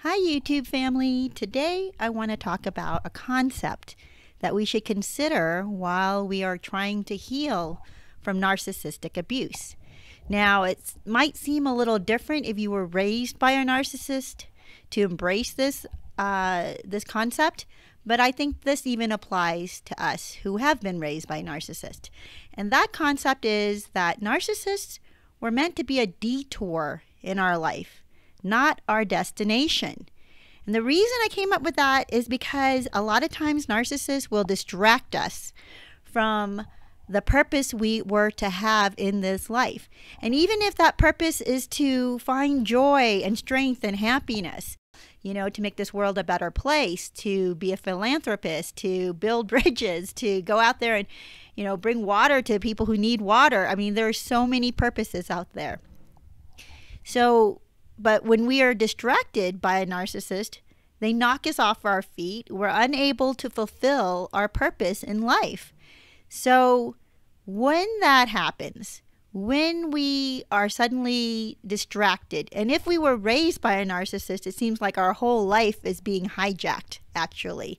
Hi, YouTube family. Today I want to talk about a concept that we should consider while we are trying to heal from narcissistic abuse. Now, it might seem a little different if you were raised by a narcissist to embrace this concept, but I think this even applies to us who have been raised by a narcissist. And that concept is that narcissists were meant to be a detour in our life, not our destination. And the reason I came up with that is because a lot of times narcissists will distract us from the purpose we were to have in this life. And even if that purpose is to find joy and strength and happiness, to make this world a better place, to be a philanthropist, to build bridges, to go out there and, bring water to people who need water. I mean, there are so many purposes out there. But when we are distracted by a narcissist, they knock us off our feet. We're unable to fulfill our purpose in life. So when that happens, when we are suddenly distracted, and if we were raised by a narcissist, it seems like our whole life is being hijacked, actually,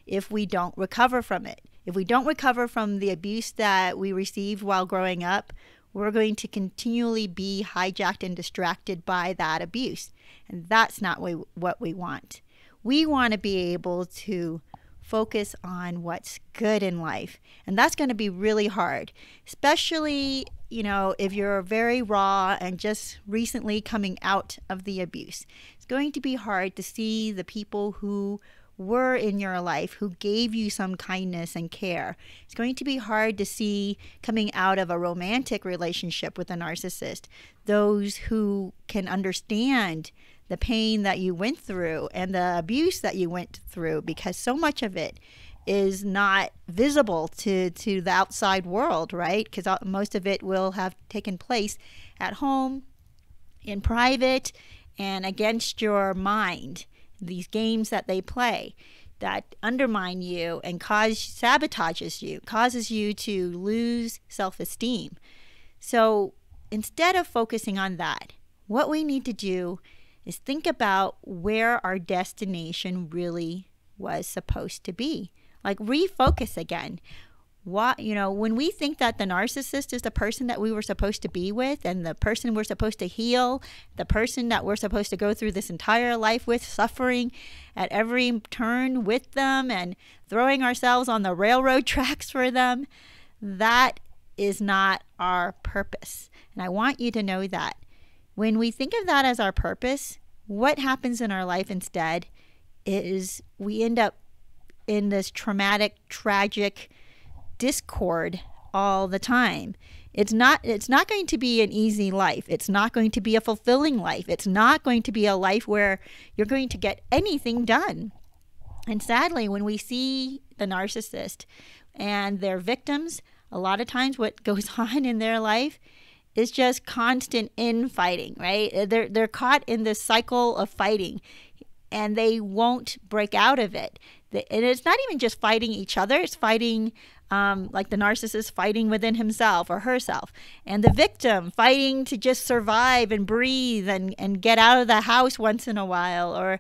if we don't recover from it. If we don't recover from the abuse that we received while growing up, we're going to continually be hijacked and distracted by that abuse. And that's not what we want. We want to be able to focus on what's good in life. And that's going to be really hard, especially, if you're very raw and just recently coming out of the abuse. It's going to be hard to see the people who were in your life, who gave you some kindness and care. It's going to be hard to see coming out of a romantic relationship with a narcissist, those who can understand the pain that you went through and the abuse that you went through, because so much of it is not visible to the outside world, right? Because most of it will have taken place at home, in private, and against your mind. These games that they play that undermine you and sabotages you, causes you to lose self-esteem. So instead of focusing on that, what we need to do is think about where our destination really was supposed to be. Like refocus again. When we think that the narcissist is the person that we were supposed to be with and the person we're supposed to heal, the person that we're supposed to go through this entire life with, suffering at every turn with them and throwing ourselves on the railroad tracks for them, that is not our purpose. And I want you to know that. When we think of that as our purpose, what happens in our life instead is we end up in this traumatic, tragic discord all the time. It's not going to be an easy life. It's not going to be a fulfilling life. It's not going to be a life where you're going to get anything done. And sadly, when we see the narcissist and their victims, a lot of times what goes on in their life is just constant infighting, right? They're caught in this cycle of fighting and they won't break out of it. And it's not even just fighting each other. It's fighting like the narcissist fighting within himself or herself, and the victim fighting to just survive and breathe and get out of the house once in a while or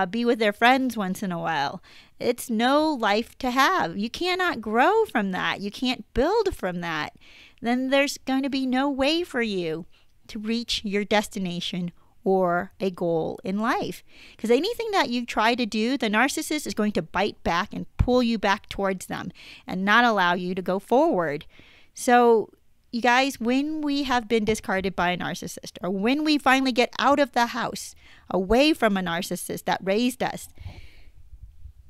be with their friends once in a while. It's no life to have. You cannot grow from that. You can't build from that. Then there's going to be no way for you to reach your destination or a goal in life. Because anything that you try to do, the narcissist is going to bite back and pull you back towards them and not allow you to go forward. So you guys, when we have been discarded by a narcissist, or when we finally get out of the house, away from a narcissist that raised us,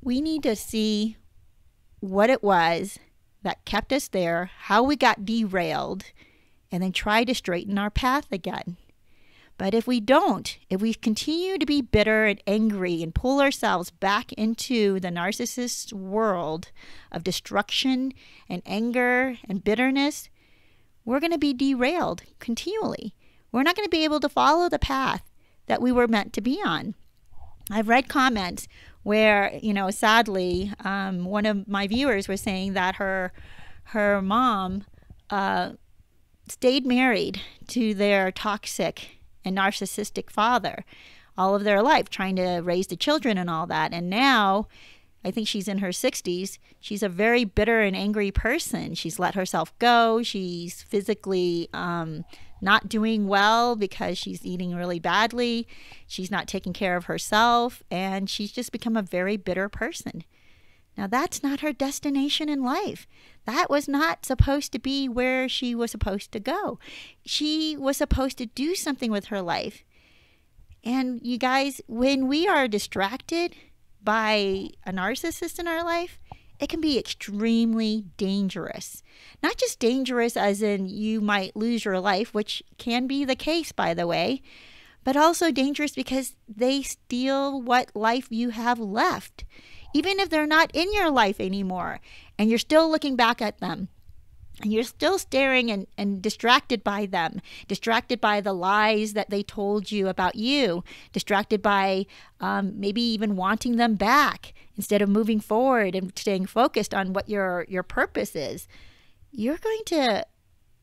we need to see what it was that kept us there, how we got derailed, and then try to straighten our path again. But if we don't, if we continue to be bitter and angry and pull ourselves back into the narcissist's world of destruction and anger and bitterness, we're going to be derailed continually. We're not going to be able to follow the path that we were meant to be on. I've read comments where, sadly, one of my viewers was saying that her mom stayed married to their toxic and narcissistic father all of their life, trying to raise the children and all that. And now, I think she's in her 60s. She's a very bitter and angry person. She's let herself go. She's physically not doing well because she's eating really badly. She's not taking care of herself. And she's just become a very bitter person. Now, that's not her destination in life. That was not supposed to be where she was supposed to go. She was supposed to do something with her life. And you guys, when we are distracted by a narcissist in our life, it can be extremely dangerous. Not just dangerous as in you might lose your life, which can be the case, by the way, but also dangerous because they steal what life you have left. Even if they're not in your life anymore and you're still looking back at them and you're still staring and distracted by them, distracted by the lies that they told you about you, distracted by maybe even wanting them back instead of moving forward and staying focused on what your purpose is, you're going to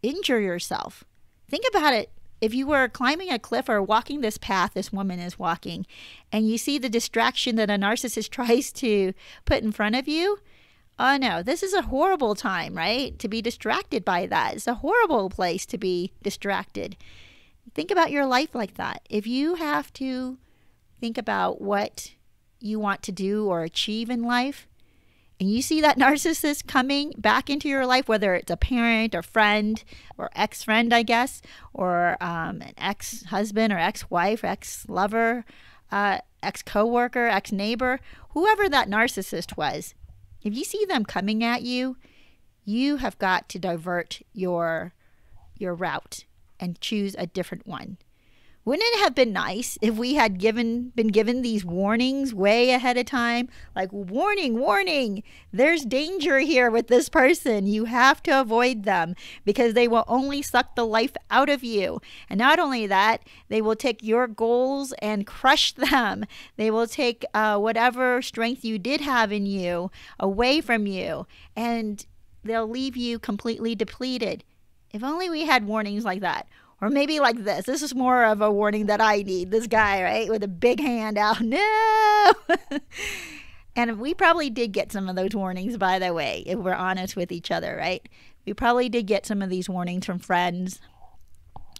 injure yourself. Think about it. If you were climbing a cliff or walking this path this woman is walking, and you see the distraction that a narcissist tries to put in front of you, oh no, this is a horrible time, right? To be distracted by that. It's a horrible place to be distracted. Think about your life like that. If you have to think about what you want to do or achieve in life, and you see that narcissist coming back into your life, whether it's a parent or friend or ex-friend, I guess, or an ex-husband or ex-wife, ex-lover, ex-coworker, ex-neighbor, whoever that narcissist was, if you see them coming at you, you have got to divert your route and choose a different one. Wouldn't it have been nice if we had been given these warnings way ahead of time? Like, warning, there's danger here with this person. You have to avoid them because they will only suck the life out of you. And not only that, they will take your goals and crush them. They will take whatever strength you did have in you away from you, and they'll leave you completely depleted. If only we had warnings like that. Or maybe like this. This is more of a warning that I need. This guy, right, with a big hand out. No! And we probably did get some of those warnings, by the way, if we're honest with each other, right? We probably did get some of these warnings from friends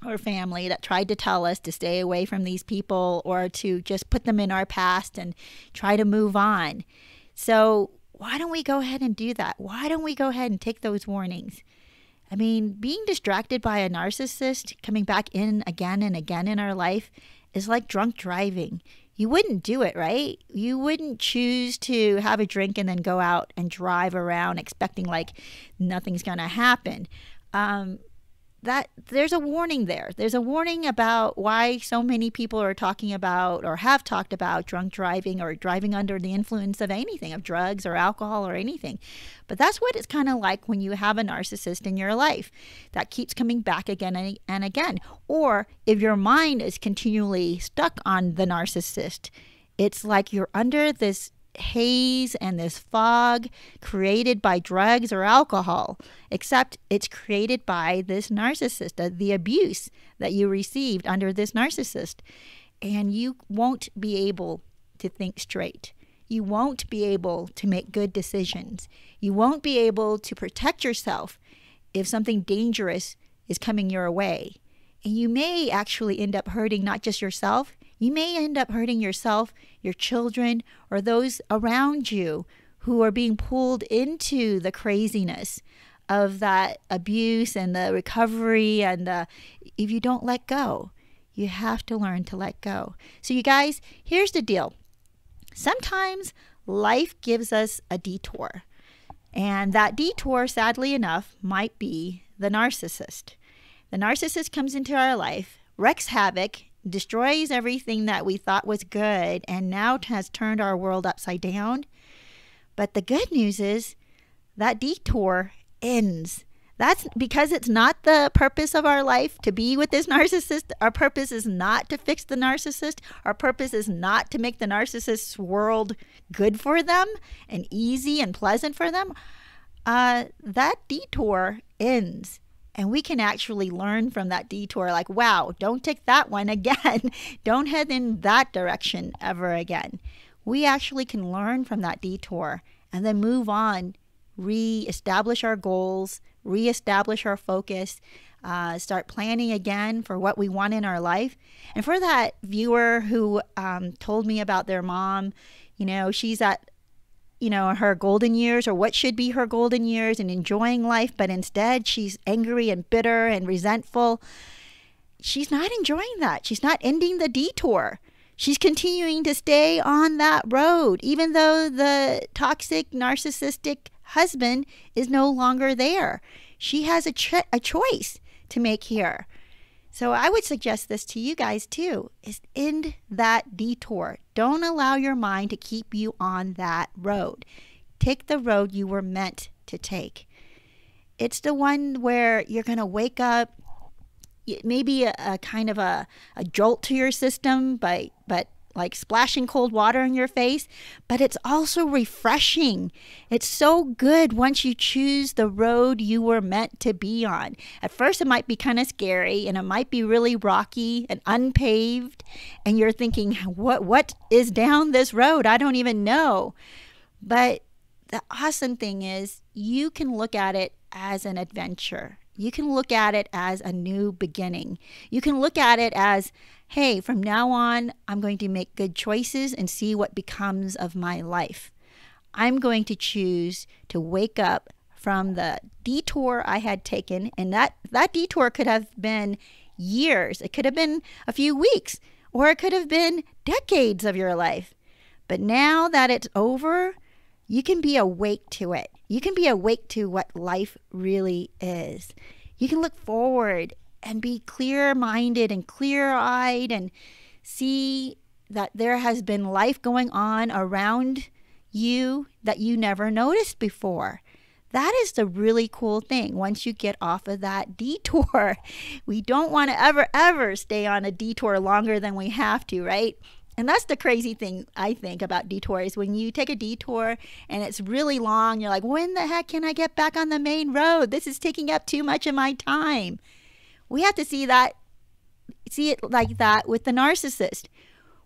or family that tried to tell us to stay away from these people or to just put them in our past and try to move on. So why don't we go ahead and do that? Why don't we go ahead and take those warnings? I mean, being distracted by a narcissist coming back in again and again in our life is like drunk driving. You wouldn't do it, right? You wouldn't choose to have a drink and then go out and drive around expecting like nothing's going to happen. That there's a warning there. There's a warning about why so many people are talking about or have talked about drunk driving or driving under the influence of anything, of drugs or alcohol or anything. But that's what it's kind of like when you have a narcissist in your life that keeps coming back again and again. Or if your mind is continually stuck on the narcissist, it's like you're under this haze and this fog created by drugs or alcohol, except it's created by this narcissist, the abuse that you received under this narcissist. And you won't be able to think straight. You won't be able to make good decisions. You won't be able to protect yourself if something dangerous is coming your way. And you may actually end up hurting not just yourself. You may end up hurting yourself, your children, or those around you who are being pulled into the craziness of that abuse and the recovery. And if you don't let go, you have to learn to let go. So you guys, here's the deal. Sometimes life gives us a detour. And that detour, sadly enough, might be the narcissist. The narcissist comes into our life, wreaks havoc, destroys everything that we thought was good, and now has turned our world upside down. But the good news is that detour ends. That's because it's not the purpose of our life to be with this narcissist. Our purpose is not to fix the narcissist. Our purpose is not to make the narcissist's world good for them and easy and pleasant for them. That detour ends. And we can actually learn from that detour, like, wow, don't take that one again. Don't head in that direction ever again. We actually can learn from that detour and then move on, re-establish our goals, re-establish our focus, start planning again for what we want in our life. And for that viewer who told me about their mom, she's at her golden years, or what should be her golden years, and enjoying life, but instead she's angry and bitter and resentful. She's not enjoying that. She's not ending the detour. She's continuing to stay on that road, even though the toxic, narcissistic husband is no longer there. She has a choice to make here. So I would suggest this to you guys too, is end that detour. Don't allow your mind to keep you on that road. Take the road you were meant to take. It's the one where you're going to wake up, maybe a kind of a jolt to your system, but like splashing cold water in your face, but it's also refreshing. It's so good once you choose the road you were meant to be on. At first, it might be kind of scary, and it might be really rocky and unpaved, and you're thinking, what is down this road? I don't even know. But the awesome thing is you can look at it as an adventure. You can look at it as a new beginning. You can look at it as, hey, from now on, I'm going to make good choices and see what becomes of my life. I'm going to choose to wake up from the detour I had taken, and that detour could have been years. It could have been a few weeks, or it could have been decades of your life. But now that it's over, you can be awake to it. You can be awake to what life really is. You can look forward and be clear-minded and clear-eyed and see that there has been life going on around you that you never noticed before. That is the really cool thing once you get off of that detour. We don't want to ever stay on a detour longer than we have to, right? And that's the crazy thing, I think, about detours. When you take a detour and it's really long, you're like, when the heck can I get back on the main road? This is taking up too much of my time. We have to see it like that with the narcissist.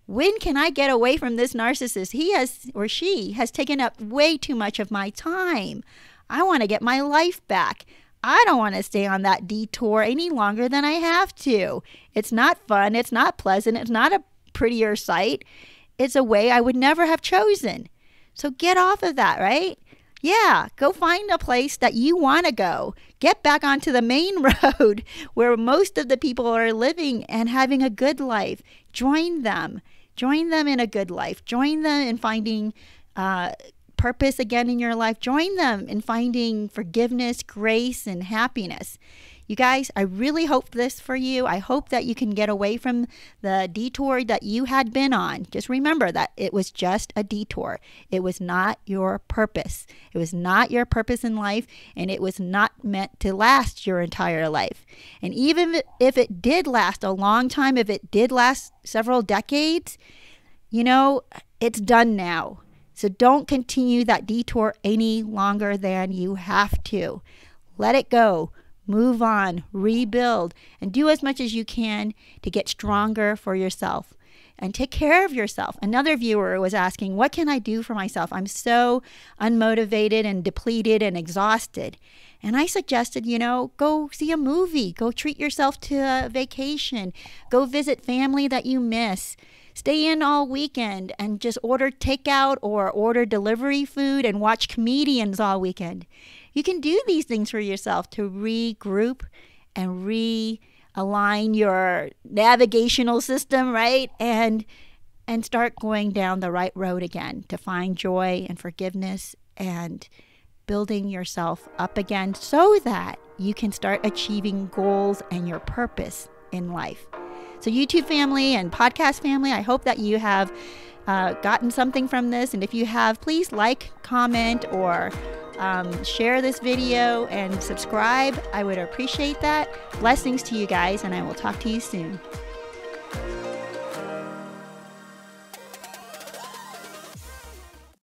When can I get away from this narcissist? He has, or she has, taken up way too much of my time. I want to get my life back. I don't want to stay on that detour any longer than I have to. It's not fun. It's not pleasant. It's not a prettier sight. It's a way I would never have chosen. So get off of that, right? Yeah, go find a place that you want to go. Get back onto the main road where most of the people are living and having a good life. Join them. Join them in a good life. Join them in finding purpose again in your life. Join them in finding forgiveness, grace, and happiness. You guys, I really hope this for you. I hope that you can get away from the detour that you had been on. Just remember that it was just a detour. It was not your purpose. It was not your purpose in life, and it was not meant to last your entire life. And even if it did last a long time, if it did last several decades, it's done now. So don't continue that detour any longer than you have to. Let it go. Move on, rebuild, and do as much as you can to get stronger for yourself and take care of yourself. Another viewer was asking, what can I do for myself? I'm so unmotivated and depleted and exhausted. And I suggested, go see a movie, go treat yourself to a vacation, go visit family that you miss. Stay in all weekend and just order takeout or order delivery food and watch comedians all weekend. You can do these things for yourself to regroup and realign your navigational system, right? And start going down the right road again to find joy and forgiveness and building yourself up again so that you can start achieving goals and your purpose in life. So YouTube family and podcast family, I hope that you have gotten something from this. And if you have, please like, comment, or share this video and subscribe. I would appreciate that. Blessings to you guys, and I will talk to you soon.